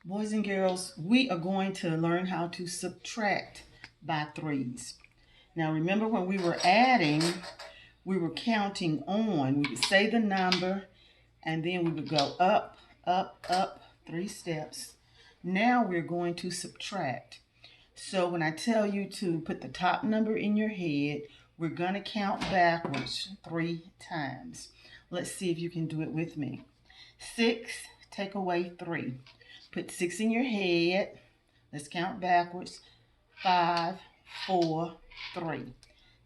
Boys and girls, we are going to learn how to subtract by threes. Now remember, when we were adding, we were counting on. We would say the number and then we would go up, up, up, 3 steps. Now we're going to subtract. So when I tell you to put the top number in your head, we're going to count backwards 3 times. Let's see if you can do it with me. 6, take away 3. Put 6 in your head. Let's count backwards. 5, 4, 3.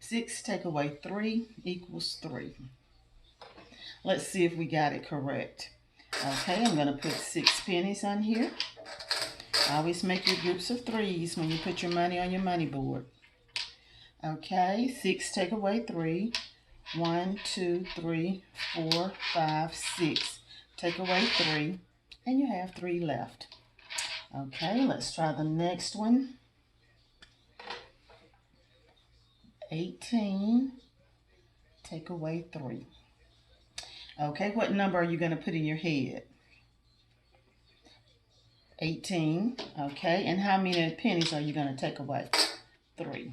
6 take away 3 equals 3. Let's see if we got it correct. Okay, I'm going to put 6 pennies on here. Always make your groups of 3s when you put your money on your money board. Okay, 6 take away 3. 1, 2, 3, 4, 5, 6. Take away 3, and you have 3 left. Okay, let's try the next one. 18, take away 3. Okay, what number are you going to put in your head? 18. Okay, and how many pennies are you going to take away? 3.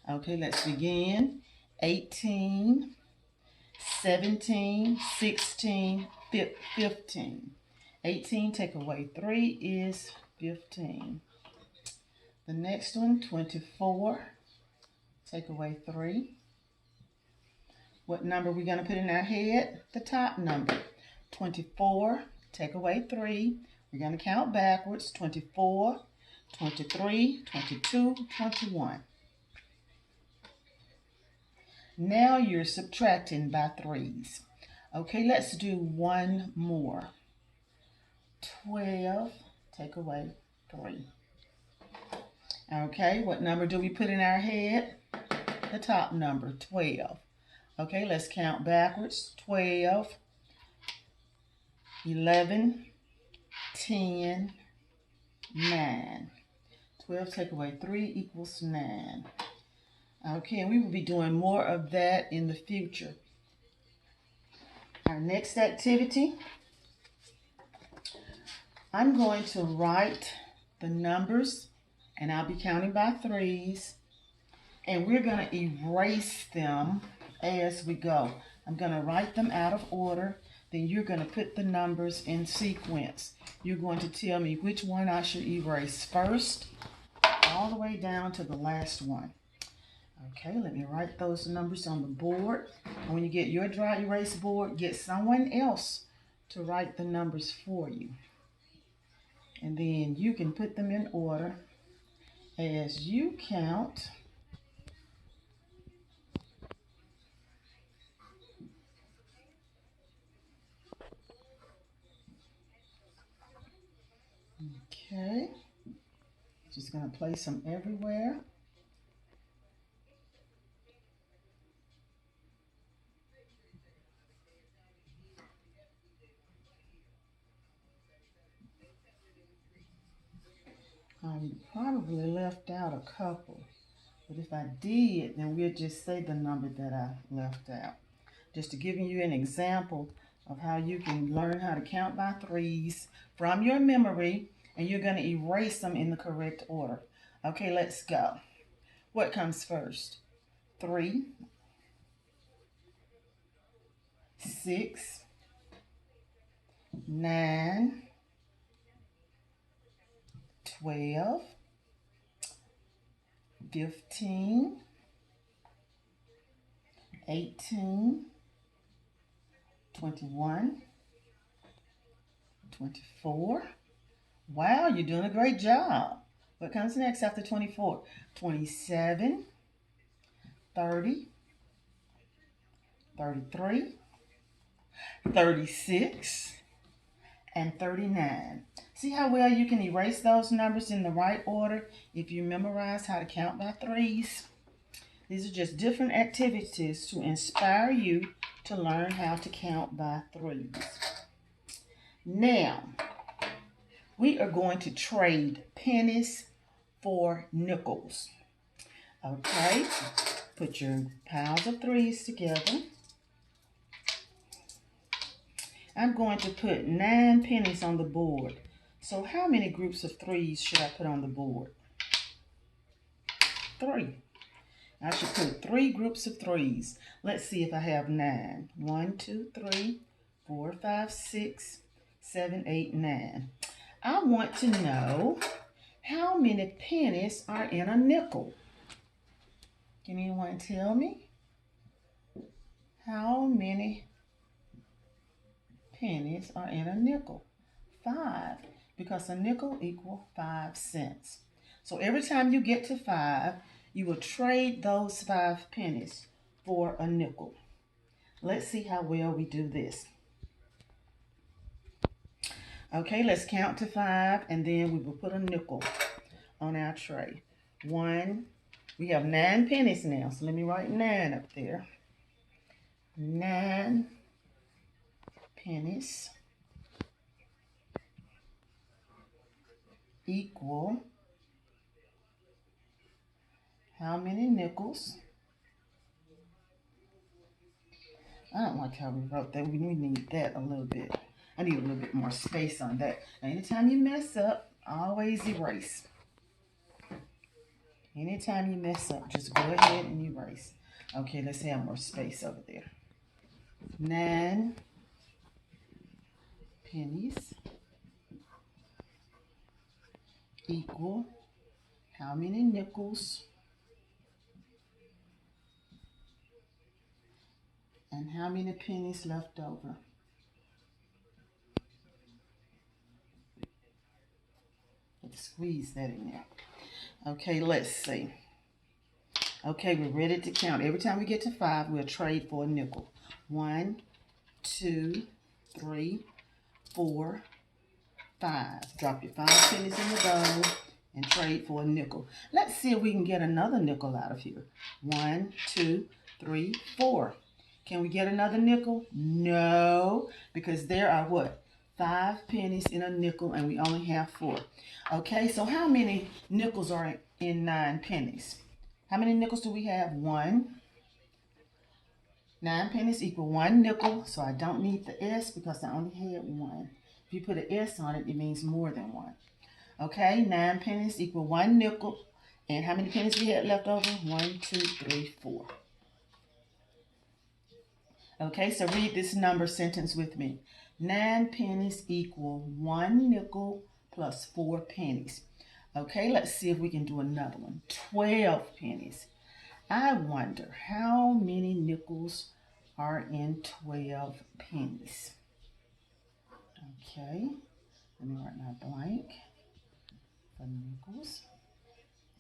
Okay, let's begin. 18, 17, 16, 15. 18 take away 3 is 15. The next one, 24, take away 3. What number are we going to put in our head? The top number. 24, take away 3. We're going to count backwards. 24, 23, 22, 21. Now you're subtracting by 3s. Okay, let's do one more. 12, take away 3. Okay, what number do we put in our head? The top number, 12. Okay, let's count backwards. 12, 11, 10, 9. 12 take away 3 equals 9. Okay, and we will be doing more of that in the future. Our next activity, I'm going to write the numbers, and I'll be counting by 3s, and we're going to erase them as we go. I'm going to write them out of order, then you're going to put the numbers in sequence. You're going to tell me which one I should erase first, all the way down to the last one. Okay, let me write those numbers on the board. And when you get your dry erase board, get someone else to write the numbers for you. And then you can put them in order as you count. Okay, just going to place them everywhere. I probably left out a couple, but if I did, then we'll just say the number that I left out. Just to give you an example of how you can learn how to count by 3s from your memory, and you're going to erase them in the correct order. Okay, let's go. What comes first? 3, 6, 9, 12, 15, 18, 21, 24. Wow, you're doing a great job. What comes next after 24? 27, 30, 33, 36, and 39. See how well you can erase those numbers in the right order if you memorize how to count by 3s? These are just different activities to inspire you to learn how to count by 3s. Now, we are going to trade pennies for nickels. Okay, put your piles of 3s together. I'm going to put 9 pennies on the board. So how many groups of 3's should I put on the board? 3. I should put 3 groups of 3's. Let's see if I have 9. 1, 2, 3, 4, 5, 6, 7, 8, 9. I want to know how many pennies are in a nickel. Can anyone tell me? How many pennies are in a nickel? 5, because a nickel equals 5 cents. So every time you get to 5, you will trade those 5 pennies for a nickel. Let's see how well we do this. Okay, let's count to 5, and then we will put a nickel on our tray. 1, we have 9 pennies now, so let me write 9 up there. 9 pennies equal how many nickels? I don't like how we wrote that. We need that a little bit. I need a little bit more space on that. Anytime you mess up, always erase. Anytime you mess up, just go ahead and erase. Okay, let's have more space over there. 9 pennies equal how many nickels? And how many pennies left over? Let's squeeze that in there. Okay, let's see. Okay, we're ready to count. Every time we get to 5, we'll trade for a nickel. 1, 2, 3, 4, 5. Drop your 5 pennies in the bowl and trade for a nickel. Let's see if we can get another nickel out of here. 1, 2, 3, 4. Can we get another nickel? No, because there are what? 5 pennies in a nickel, and we only have 4. Okay, so how many nickels are in 9 pennies? How many nickels do we have? 1. 9 pennies equal 1 nickel, so I don't need the S because I only had 1. If you put an S on it, it means more than 1. Okay, 9 pennies equal 1 nickel. And how many pennies we had left over? 1, 2, 3, 4. Okay, so read this number sentence with me. 9 pennies equal 1 nickel plus 4 pennies. Okay, let's see if we can do another one. 12 pennies. I wonder how many nickels are in 12 pennies. Okay, let me write my blank for nickels.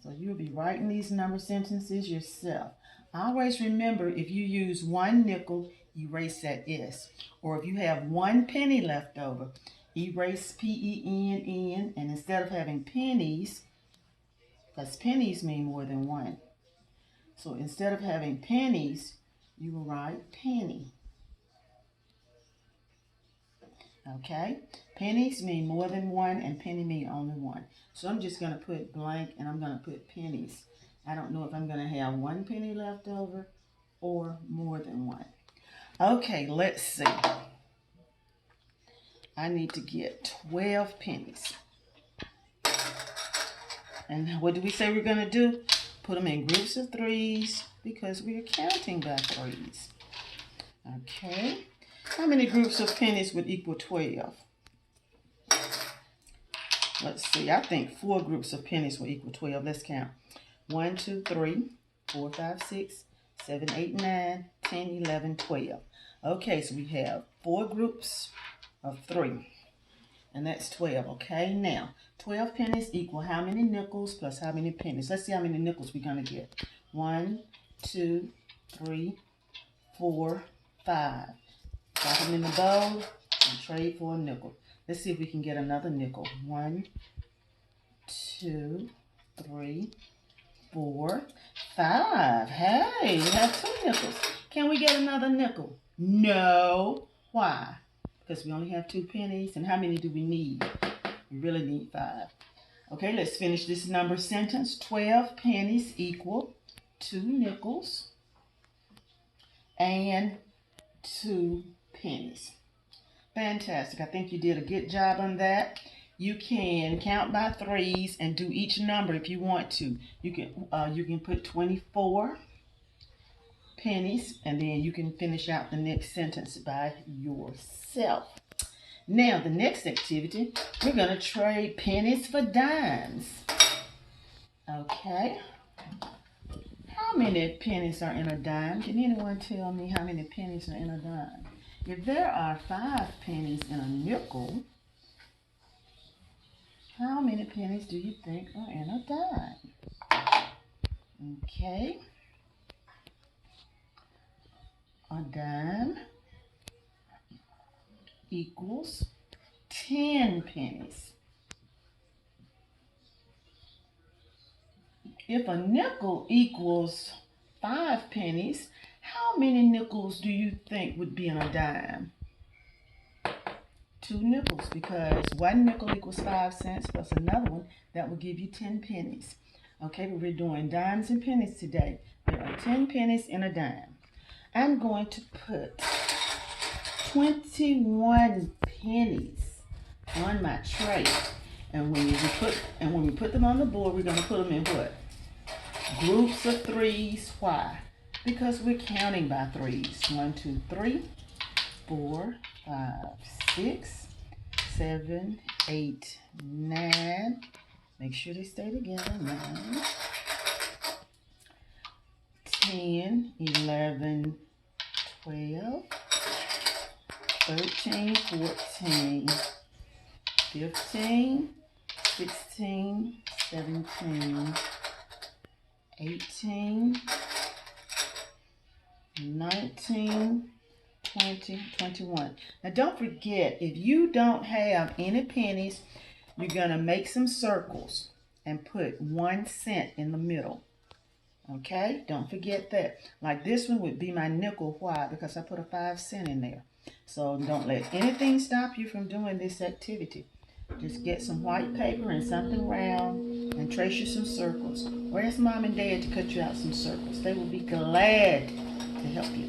So you'll be writing these number sentences yourself. Always remember, if you use 1 nickel, erase that S. Or if you have 1 penny left over, erase P-E-N-N, and instead of having pennies, because pennies mean more than 1. So instead of having pennies, you will write penny. Okay? Pennies mean more than 1, and penny mean only 1. So I'm just going to put blank, and I'm going to put pennies. I don't know if I'm going to have 1 penny left over or more than 1. Okay, let's see. I need to get 12 pennies. And what do we say we're going to do? Put them in groups of 3's because we're counting by 3's. Okay. How many groups of pennies would equal 12? Let's see. I think 4 groups of pennies will equal 12. Let's count. 1, 2, 3, 4, 5, 6, 7, 8, 9, 10, 11, 12. Okay, so we have 4 groups of 3. And that's 12. Okay, now 12 pennies equal how many nickels plus how many pennies? Let's see how many nickels we're going to get. 1, 2, 3, 4, 5. Drop them in the bowl and trade for a nickel. Let's see if we can get another nickel. 1, 2, 3, 4, 5. Hey, we have 2 nickels. Can we get another nickel? No. Why? Because we only have 2 pennies. And how many do we need? We really need 5. Okay, let's finish this number sentence. 12 pennies equal 2 nickels and 2 pennies. Fantastic. I think you did a good job on that. You can count by threes and do each number if you want to. You can put 24 pennies, and then you can finish out the next sentence by yourself. Now, the next activity, we're going to trade pennies for dimes. Okay. How many pennies are in a dime? Can anyone tell me how many pennies are in a dime? If there are 5 pennies in a nickel, how many pennies do you think are in a dime? Okay. A dime equals 10 pennies. If a nickel equals 5 pennies, how many nickels do you think would be in a dime? 2 nickels, because 1 nickel equals 5 cents plus another one, that will give you 10 pennies. Okay, but we're doing dimes and pennies today. There are 10 pennies in a dime. I'm going to put 21 pennies on my tray. And when we put them on the board, we're going to put them in what? Groups of threes. Why? Because we're counting by threes. 1, 2, 3, 4, 5, 6, 7, 8, 9. Make sure they stay together. 9, 10, 11, 12, 13, 14, 15, 16, 17, 18, 19, 20, 21. Now don't forget, if you don't have any pennies, you're going to make some circles and put 1 cent in the middle. Okay? Don't forget that. Like this one would be my nickel. Why? Because I put a 5 cent in there. So don't let anything stop you from doing this activity. Just get some white paper and something round and trace you some circles. Or ask Mom and Dad to cut you out some circles. They will be glad to help you.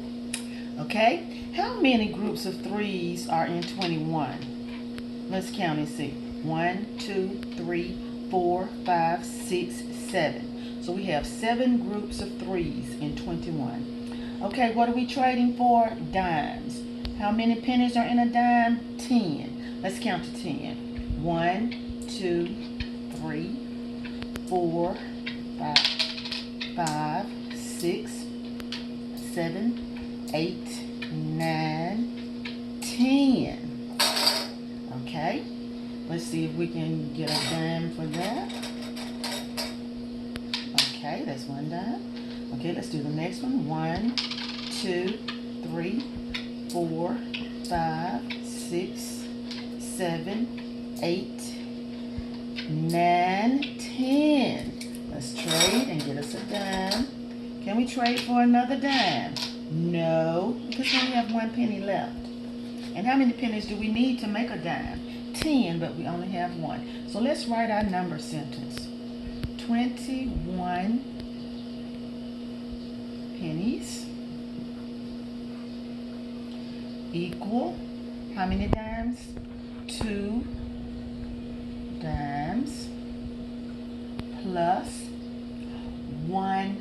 Okay? How many groups of threes are in 21? Let's count and see. 1, 2, 3, 4, 5, 6, 7. So we have 7 groups of threes in 21. Okay, what are we trading for? Dimes. How many pennies are in a dime? 10. Let's count to 10. 1, 2, 3, 4, 5, 6, 7, 8, 9, 10. Okay, let's see if we can get a dime for that. Okay, that's 1 dime. Okay, let's do the next one. 1, 2, 3, 4, 5, 6, 7, 8, 9, 10. Let's trade and get us a dime. Can we trade for another dime? No, because we only have 1 penny left. And how many pennies do we need to make a dime? 10, but we only have 1. So let's write our number sentence. 21 pennies equal how many dimes? 2 dimes plus 1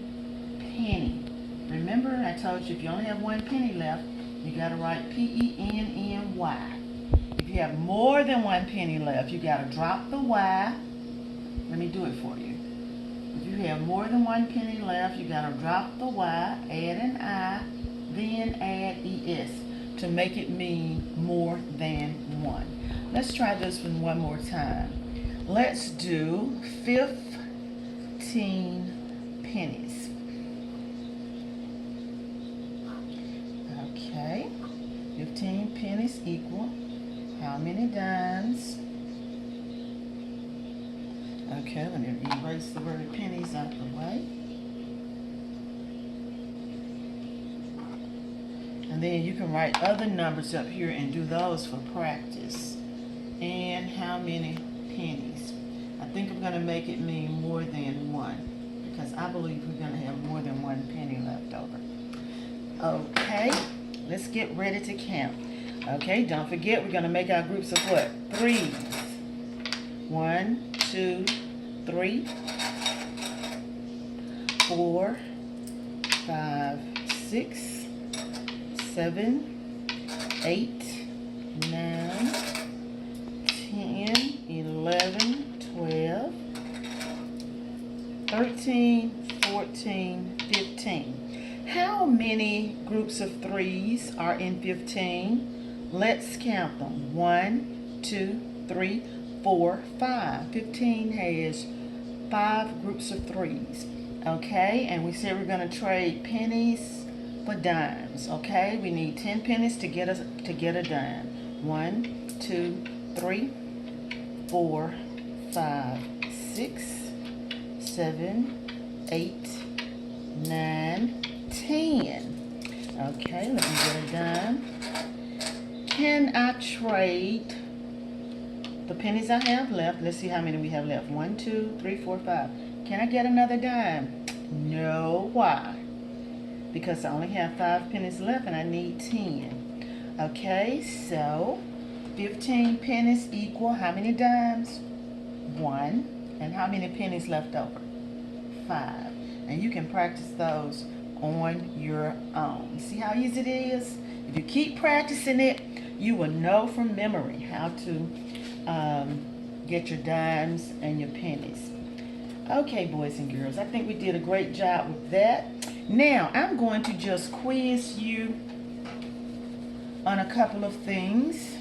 penny. Remember, I told you if you only have 1 penny left, you got to write P-E-N-N-Y. If you have more than 1 penny left, you got to drop the Y. Let me do it for you. If you have more than 1 penny left, you got to drop the Y, add an I, then add ES to make it mean more than 1. Let's try this one more time. Let's do 15 pennies. Okay, 15 pennies equal how many dimes? Okay, let me erase the word pennies out of the way. And then you can write other numbers up here and do those for practice. And how many pennies? I think I'm going to make it mean more than 1, because I believe we're going to have more than 1 penny left over. Okay, let's get ready to count. Okay, don't forget we're going to make our groups of what? 3's. 1, 2, 3, 4, 5, 6, 7, 8, 9, 10, 11, 12, 13, 14, 15. How many groups of threes are in 15? Let's count them. 1, 2, 3, 4, 5. 15 has 5 groups of threes. Okay, and we said we're going to trade pennies for dimes. Okay, we need 10 pennies to get a dime. 1, 2, 3, 4, 5, 6, 7, 8, 9, 10. Okay, let me get a dime. Can I trade the pennies I have left? Let's see how many we have left. 1, 2, 3, 4, 5. Can I get another dime? No. Why? Because I only have 5 pennies left and I need 10. Okay, so 15 pennies equal how many dimes? 1. And how many pennies left over? 5. And you can practice those on your own. You see how easy it is? If you keep practicing it, you will know from memory how to get your dimes and your pennies. Okay, boys and girls, I think we did a great job with that. Now, I'm going to just quiz you on a couple of things.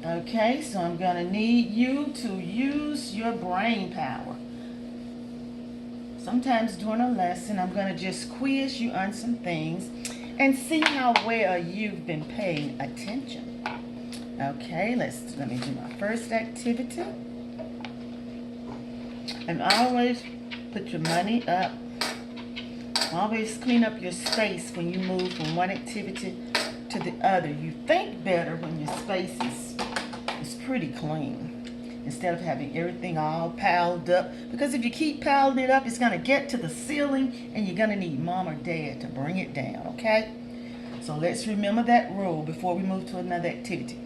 Okay, so I'm going to need you to use your brain power. Sometimes during a lesson, I'm going to just quiz you on some things and see how well you've been paying attention. Okay, let me do my first activity. And always put your money up. Always clean up your space when you move from one activity to the other. You think better when your space is pretty clean, instead of having everything all piled up. Because if you keep piling it up, it's going to get to the ceiling and you're going to need mom or dad to bring it down, okay? So let's remember that rule before we move to another activity.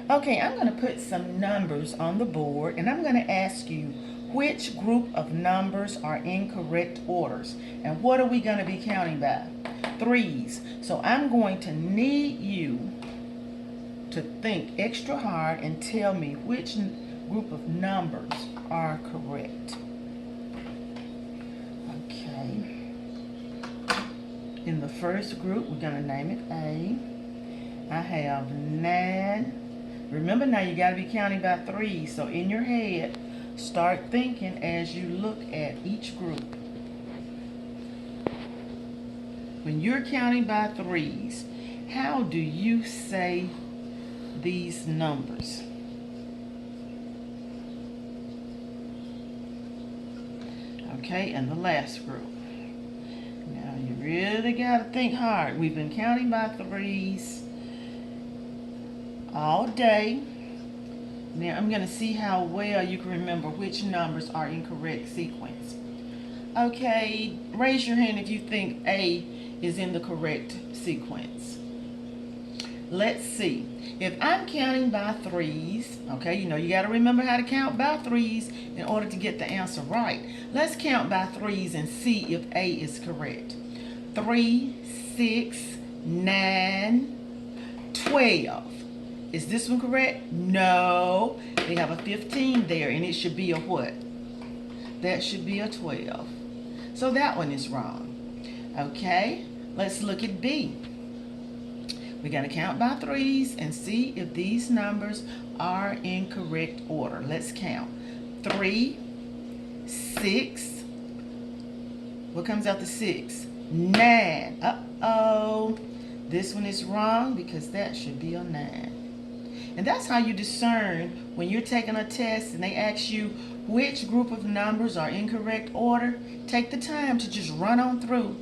Okay, I'm going to put some numbers on the board and I'm going to ask you which group of numbers are in correct orders. And what are we going to be counting by? 3's. So I'm going to need you to think extra hard and tell me which group of numbers are correct. Okay. In the first group, we're going to name it A. I have 9. Remember now, you got to be counting by 3's. So in your head, start thinking as you look at each group. When you're counting by 3's, how do you say these numbers? Okay, and the last group. Now you really got to think hard. We've been counting by 3's all day. Now I'm going to see how well you can remember which numbers are in correct sequence. Okay, raise your hand if you think A is in the correct sequence. Let's see. If I'm counting by 3's, okay, you know you got to remember how to count by 3's in order to get the answer right. Let's count by 3's and see if A is correct. 3, 6, 9, 12. Is this one correct? No. They have a 15 there, and it should be a what? That should be a 12. So that one is wrong. Okay, let's look at B. We're going to count by 3's and see if these numbers are in correct order. Let's count. 3, 6. What comes after 6? 9. Uh-oh. This one is wrong because that should be a 9. And that's how you discern when you're taking a test and they ask you which group of numbers are in correct order. Take the time to just run on through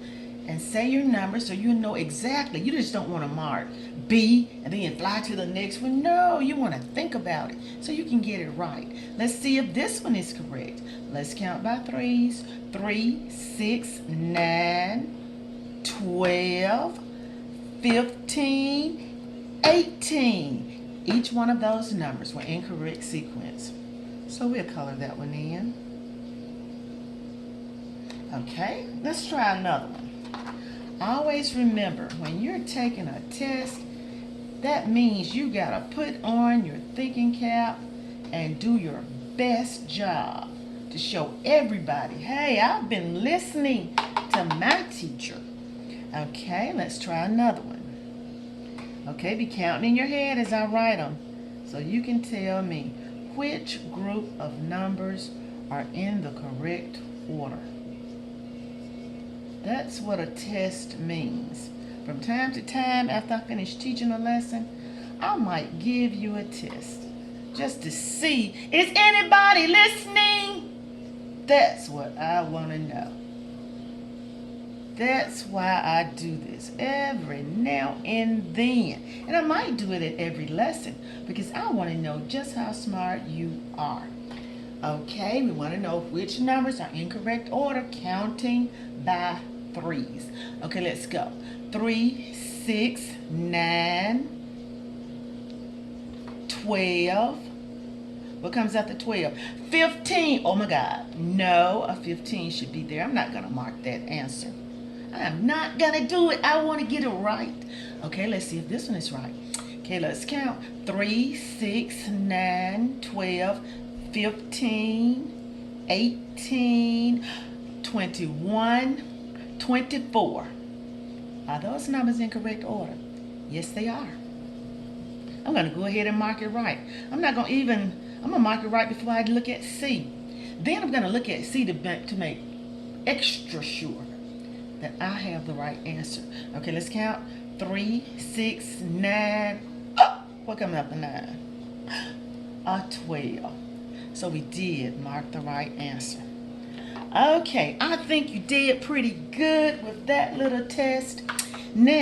and say your number so you know exactly. You just don't want to mark B and then you fly to the next one. No, you want to think about it so you can get it right. Let's see if this one is correct. Let's count by 3's. 3, 6, 9, 12, 15, 18. Each one of those numbers were in correct sequence. So we'll color that one in. Okay, let's try another one. Always remember, when you're taking a test, that means you gotta put on your thinking cap and do your best job to show everybody, hey, I've been listening to my teacher. Okay, let's try another one. Okay, be counting in your head as I write them so you can tell me which group of numbers are in the correct order. That's what a test means. From time to time, after I finish teaching a lesson, I might give you a test just to see, is anybody listening? That's what I want to know. That's why I do this every now and then. And I might do it at every lesson because I want to know just how smart you are. Okay, we want to know which numbers are in correct order, counting by 3's. Okay, let's go. 3, 6, 9, 12. What comes after 12? 15. Oh my God. No, a 15 should be there. I'm not going to mark that answer. I'm not going to do it. I want to get it right. Okay, let's see if this one is right. Okay, let's count. 3, 6, 9, 12, 15, 18, 21, 24. Are those numbers in correct order? Yes, they are. I'm going to go ahead and mark it right. I'm going to mark it right before I look at C. Then I'm going to look at C to make extra sure that I have the right answer. Okay, let's count. 3, 6, 9. Oh, what comes after 9? A 12. So we did mark the right answer. Okay, I think you did pretty good with that little test. Now,